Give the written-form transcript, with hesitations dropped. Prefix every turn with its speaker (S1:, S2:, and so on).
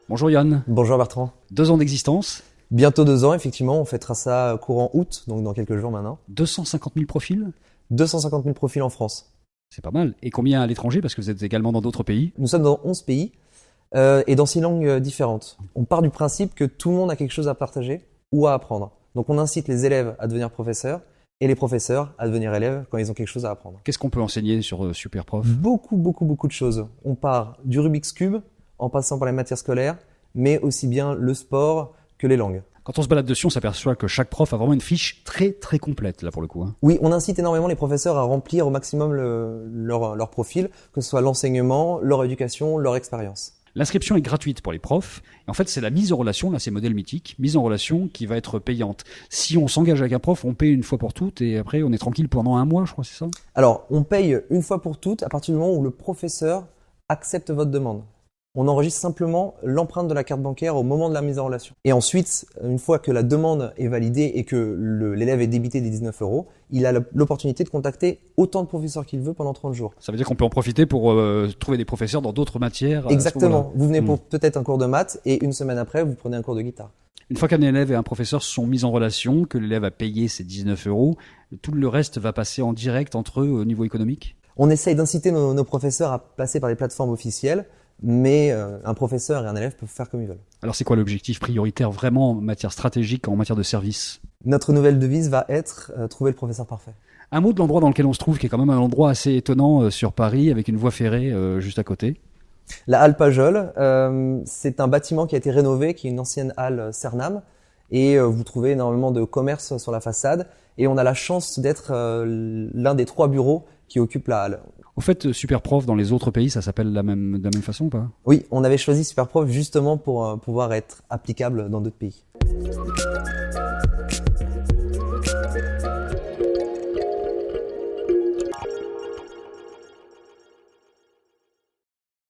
S1: Bonjour Yann.
S2: Bonjour Bertrand.
S1: 2 ans d'existence.
S2: Bientôt 2 ans, effectivement. On fêtera ça courant août, donc dans quelques jours maintenant.
S1: 250 000 profils.
S2: 250 000 profils en France.
S1: C'est pas mal. Et combien à l'étranger, parce que vous êtes également dans d'autres pays?
S2: Nous sommes dans 11 pays et dans 6 langues différentes. On part du principe que tout le monde a quelque chose à partager ou à apprendre. Donc on incite les élèves à devenir professeurs et les professeurs à devenir élèves quand ils ont quelque chose à apprendre.
S1: Qu'est-ce qu'on peut enseigner sur Superprof?
S2: Beaucoup de choses. On part du Rubik's Cube en passant par les matières scolaires, mais aussi bien le sport que les langues.
S1: Quand on se balade dessus, on s'aperçoit que chaque prof a vraiment une fiche très très complète, là pour le coup.
S2: Oui, on incite énormément les professeurs à remplir au maximum leur profil, que ce soit l'enseignement, leur éducation, leur expérience.
S1: L'inscription est gratuite pour les profs. Et en fait, c'est la mise en relation, là c'est modèle mythique, mise en relation qui va être payante. Si on s'engage avec un prof, on paye une fois pour toutes et après on est tranquille pendant 1 mois, je crois, c'est ça?
S2: Alors, on paye une fois pour toutes à partir du moment où le professeur accepte votre demande. On enregistre simplement l'empreinte de la carte bancaire au moment de la mise en relation. Et ensuite, une fois que la demande est validée et que l'élève est débité des 19 €, il a l'opportunité de contacter autant de professeurs qu'il veut pendant 30 jours.
S1: Ça veut dire qu'on peut en profiter pour trouver des professeurs dans d'autres matières.
S2: Exactement. Vous venez pour peut-être un cours de maths et une semaine après, vous prenez un cours de guitare.
S1: Une fois qu'un élève et un professeur se sont mis en relation, que l'élève a payé ses 19 €, tout le reste va passer en direct entre eux au niveau économique?
S2: On essaye d'inciter nos professeurs à passer par les plateformes officielles, mais un professeur et un élève peuvent faire comme ils veulent.
S1: Alors c'est quoi l'objectif prioritaire vraiment en matière stratégique, en matière de service?
S2: Notre nouvelle devise va être trouver le professeur parfait.
S1: Un mot de l'endroit dans lequel on se trouve, qui est quand même un endroit assez étonnant sur Paris, avec une voie ferrée juste à côté.
S2: La halle Pajol, c'est un bâtiment qui a été rénové, qui est une ancienne halle Cernam, et vous trouvez énormément de commerce sur la façade, et on a la chance d'être l'un des 3 bureaux qui occupent la halle.
S1: Au fait, Superprof, dans les autres pays, ça s'appelle de la même façon ou pas?
S2: Oui, on avait choisi Superprof justement pour pouvoir être applicable dans d'autres pays.